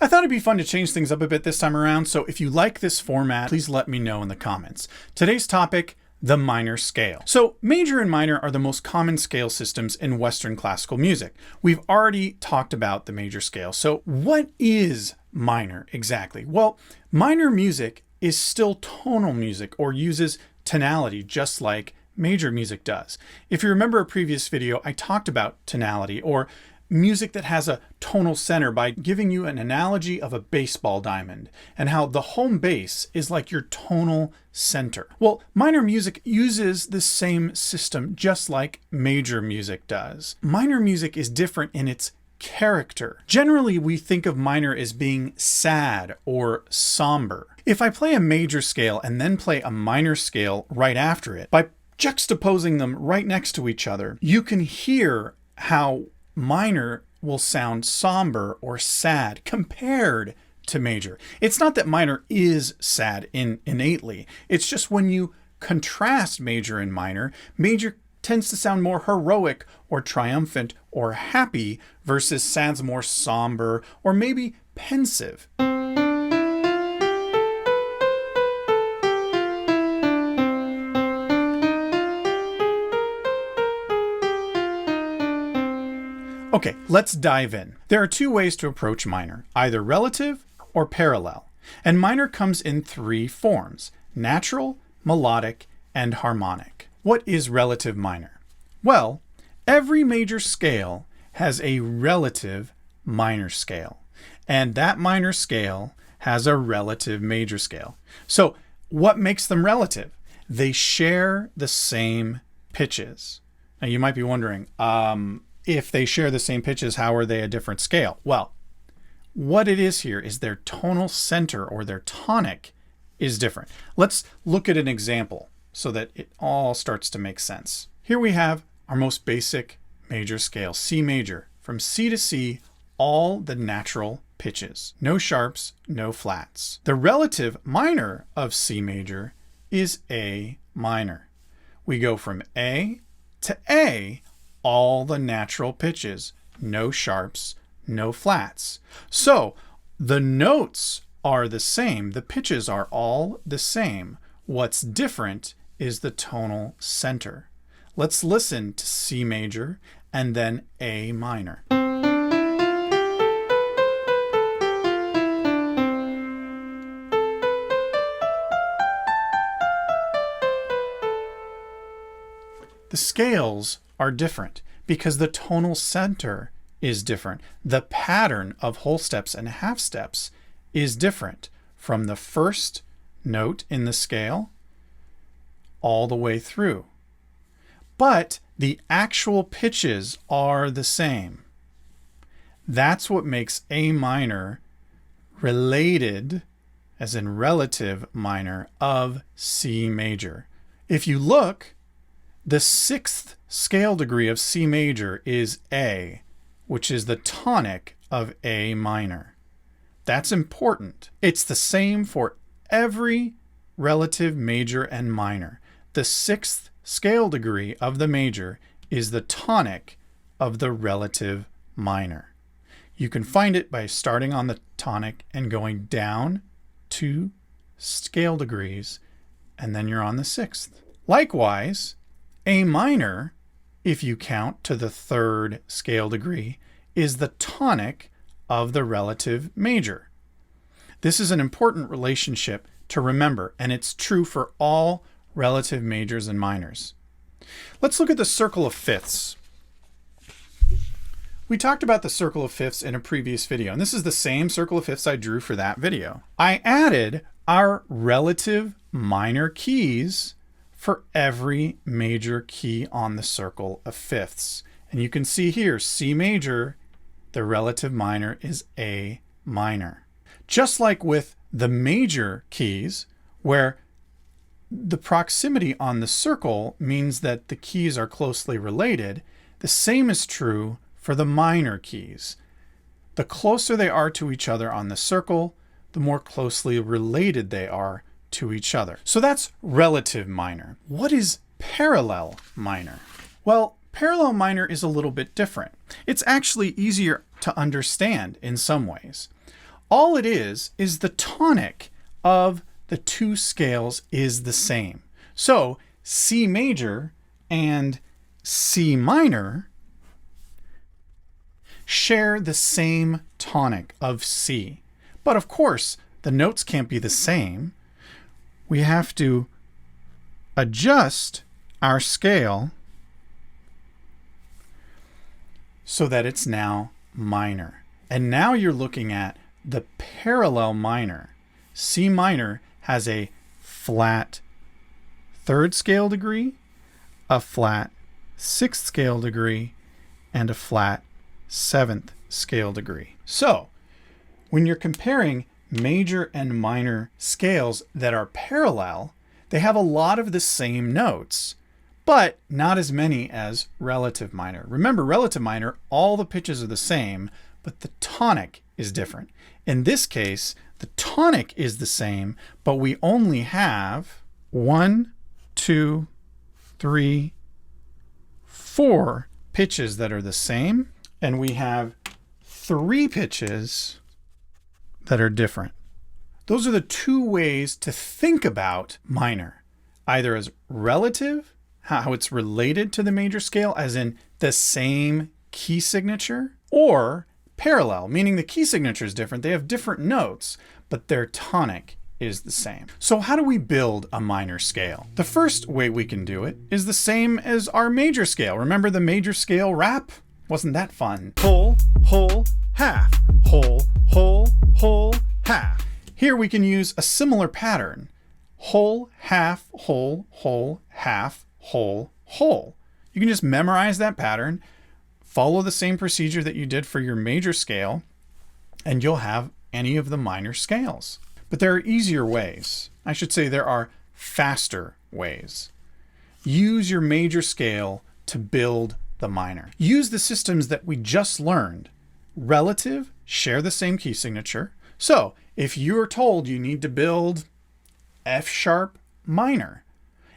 I thought it'd be fun to change things up a bit this time around, so if you like this format, please let me know in the comments. Today's topic, the minor scale. So major and minor are the most common scale systems in Western classical music. We've already talked about the major scale. So what is minor exactly? Well, minor music is still tonal music or uses tonality just like major music does. If you remember a previous video, I talked about tonality or music that has a tonal center by giving you an analogy of a baseball diamond and how the home base is like your tonal center. Well, minor music uses the same system just like major music does. Minor music is different in its character. Generally, we think of minor as being sad or somber. If I play a major scale and then play a minor scale right after it, by juxtaposing them right next to each other, you can hear how minor will sound somber or sad compared to major. It's not that minor is sad innately. It's just when you contrast major and minor, major tends to sound more heroic or triumphant or happy versus sounds more somber or maybe pensive. Okay, let's dive in. There are two ways to approach minor, either relative or parallel. And minor comes in three forms: natural, melodic, and harmonic. What is relative minor? Well, every major scale has a relative minor scale, and that minor scale has a relative major scale. So what makes them relative? They share the same pitches. Now you might be wondering, if they share the same pitches, how are they a different scale? Well, what it is here is their tonal center or their tonic is different. Let's look at an example so that it all starts to make sense. Here we have our most basic major scale, C major. From C to C, all the natural pitches. No sharps, no flats. The relative minor of C major is A minor. We go from A to A, all the natural pitches, no sharps, no flats. So the notes are the same, the pitches are all the same. What's different is the tonal center. Let's listen to C major and then A minor. The scales are different because the tonal center is different. The pattern of whole steps and half steps is different from the first note in the scale all the way through. But the actual pitches are the same. That's what makes A minor related, as in relative minor, of C major. If you look, the sixth scale degree of C major is A, which is the tonic of A minor. That's important. It's the same for every relative major and minor. The sixth scale degree of the major is the tonic of the relative minor. You can find it by starting on the tonic and going down 2 scale degrees, and then you're on the sixth. Likewise, A minor, if you count to the third scale degree, is the tonic of the relative major. This is an important relationship to remember, and it's true for all relative majors and minors. Let's look at the circle of fifths. We talked about the circle of fifths in a previous video, and this is the same circle of fifths I drew for that video. I added our relative minor keys for every major key on the circle of fifths. And you can see here, C major, the relative minor is A minor. Just like with the major keys, where the proximity on the circle means that the keys are closely related, the same is true for the minor keys. The closer they are to each other on the circle, the more closely related they are to each other. So that's relative minor. What is parallel minor? Well, parallel minor is a little bit different. It's actually easier to understand in some ways. All it is the tonic of the two scales is the same. So C major and C minor share the same tonic of C. But of course, the notes can't be the same. We have to adjust our scale so that it's now minor. And now you're looking at the parallel minor. C minor has a flat third scale degree, a flat sixth scale degree, and a flat seventh scale degree. So when you're comparing major and minor scales that are parallel, they have a lot of the same notes, but not as many as relative minor. Remember, relative minor, all the pitches are the same, but the tonic is different. In this case, the tonic is the same, but we only have 1, 2, 3, 4 pitches that are the same, and we have 3 pitches that are different. Those are the two ways to think about minor, either as relative, how it's related to the major scale, as in the same key signature, or parallel, meaning the key signature is different. They have different notes, but their tonic is the same. So how do we build a minor scale? The first way we can do it is the same as our major scale. Remember the major scale rap? Wasn't that fun? Whole, whole, half, whole, whole, whole, half. Here we can use a similar pattern. Whole, half, whole, whole, half, whole, whole. You can just memorize that pattern, follow the same procedure that you did for your major scale, and you'll have any of the minor scales. But there are easier ways. I should say there are faster ways. Use your major scale to build the minor. Use the systems that we just learned. Relative, share the same key signature. So if you're told you need to build F sharp minor,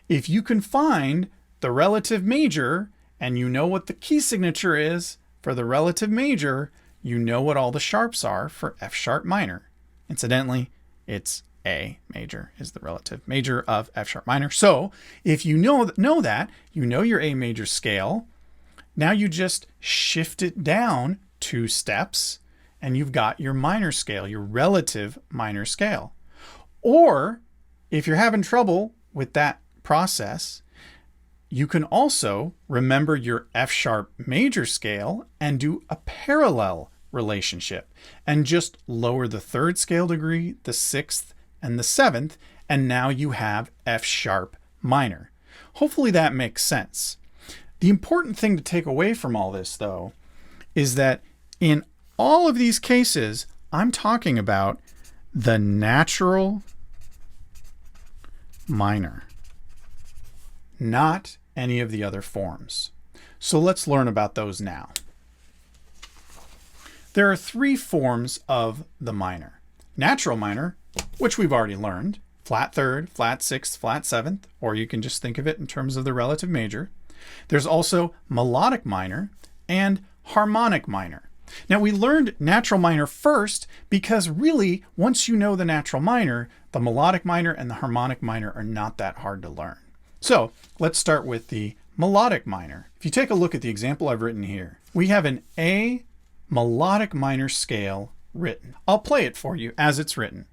if you can find the relative major and you know what the key signature is for the relative major, you know what all the sharps are for F sharp minor. Incidentally, it's A major is the relative major of F sharp minor. So if you know that, you know your A major scale, now you just shift it down 2 steps and you've got your minor scale, your relative minor scale. Or if you're having trouble with that process, you can also remember your F sharp major scale and do a parallel relationship and just lower the 3rd scale degree, the 6th, and the 7th, and now you have F sharp minor. Hopefully that makes sense. The important thing to take away from all this, though, is that in all of these cases, I'm talking about the natural minor, not any of the other forms. So let's learn about those now. There are 3 forms of the minor. Natural minor, which we've already learned, flat 3rd, flat 6th, flat 7th, or you can just think of it in terms of the relative major. There's also melodic minor and harmonic minor. Now we learned natural minor first because really, once you know the natural minor, the melodic minor and the harmonic minor are not that hard to learn. So let's start with the melodic minor. If you take a look at the example I've written here, we have an A melodic minor scale written. I'll play it for you as it's written.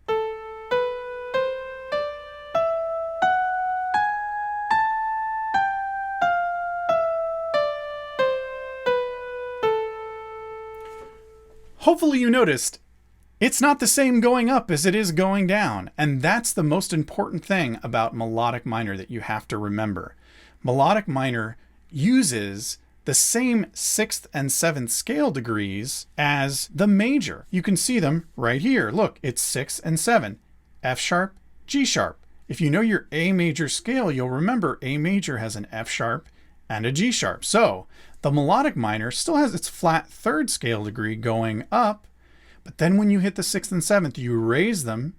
Hopefully you noticed it's not the same going up as it is going down. And that's the most important thing about melodic minor that you have to remember. Melodic minor uses the same 6th and 7th scale degrees as the major. You can see them right here. Look, it's 6 and 7, F sharp, G sharp. If you know your A major scale, you'll remember A major has an F sharp and a G sharp. So the melodic minor still has its flat 3rd scale degree going up, but then when you hit the 6th and 7th, you raise them,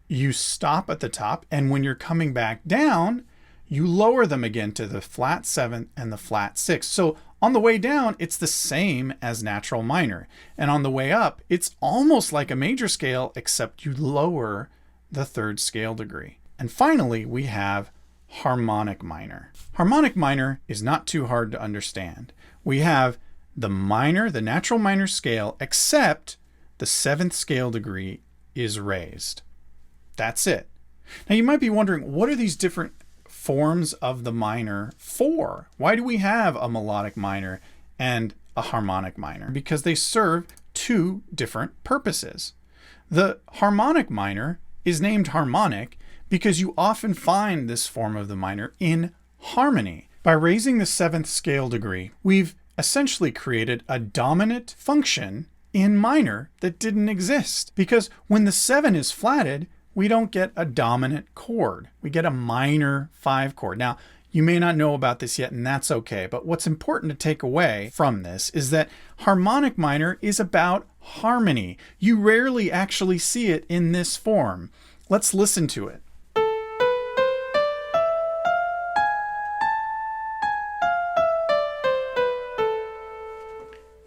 you stop at the top, and when you're coming back down, you lower them again to the flat 7th and the flat 6th. So On the way down, it's the same as natural minor. And on the way up, it's almost like a major scale, except you lower the third scale degree. And finally, we have harmonic minor. Harmonic minor is not too hard to understand. We have the minor, the natural minor scale, except the seventh scale degree is raised. That's it. Now you might be wondering, what are these different forms of the minor for? Why do we have a melodic minor and a harmonic minor? Because they serve two different purposes. The harmonic minor is named harmonic because you often find this form of the minor in harmony. By raising the seventh scale degree, we've essentially created a dominant function in minor that didn't exist. Because when the 7 is flatted, we don't get a dominant chord. We get a minor 5 chord. Now, you may not know about this yet, and that's okay. But what's important to take away from this is that harmonic minor is about harmony. You rarely actually see it in this form. Let's listen to it.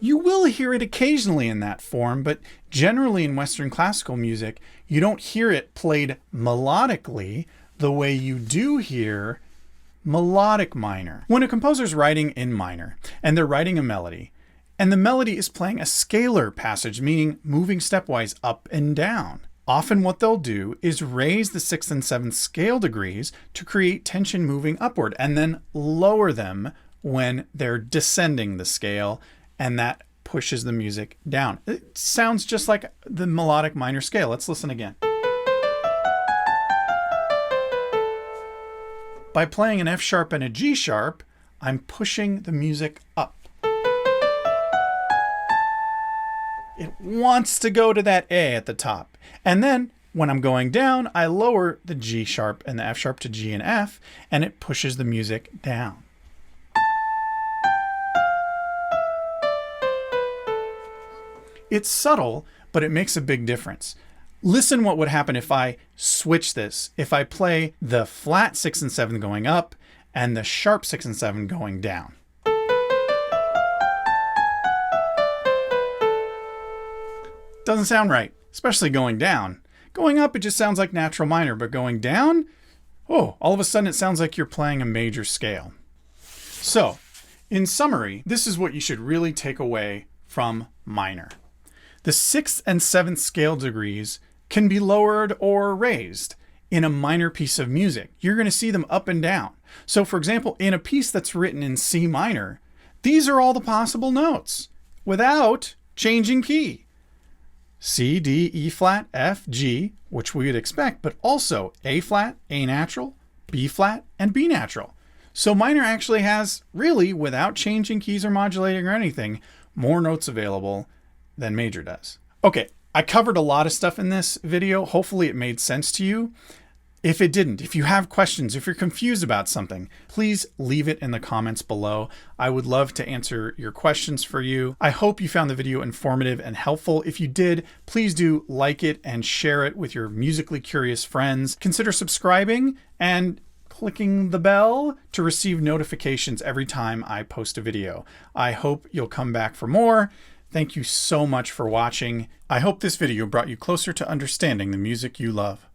You will hear it occasionally in that form, but generally in Western classical music, you don't hear it played melodically the way you do hear melodic minor. When a composer's writing in minor and they're writing a melody, and the melody is playing a scalar passage, meaning moving stepwise up and down, often what they'll do is raise the 6th and 7th scale degrees to create tension moving upward, and then lower them when they're descending the scale, and that pushes the music down. It sounds just like the melodic minor scale. Let's listen again. By playing an F sharp and a G sharp, I'm pushing the music up. It wants to go to that A at the top. And then when I'm going down, I lower the G sharp and the F sharp to G and F, and it pushes the music down. It's subtle, but it makes a big difference. Listen what would happen if I switch this. If I play the flat 6 and 7 going up and the sharp 6 and 7 going down. Doesn't sound right, especially going down. Going up, it just sounds like natural minor, but going down, oh, all of a sudden it sounds like you're playing a major scale. So, in summary, this is what you should really take away from minor. The 6th and 7th scale degrees can be lowered or raised in a minor piece of music. You're going to see them up and down. So for example, in a piece that's written in C minor, these are all the possible notes without changing key. C, D, E flat, F, G, which we would expect, but also A flat, A natural, B flat, and B natural. So minor actually has, really, without changing keys or modulating or anything, more notes available than major does. Okay, I covered a lot of stuff in this video. Hopefully it made sense to you. If it didn't, if you have questions, if you're confused about something, please leave it in the comments below. I would love to answer your questions for you. I hope you found the video informative and helpful. If you did, please do like it and share it with your musically curious friends. Consider subscribing and clicking the bell to receive notifications every time I post a video. I hope you'll come back for more. Thank you so much for watching. I hope this video brought you closer to understanding the music you love.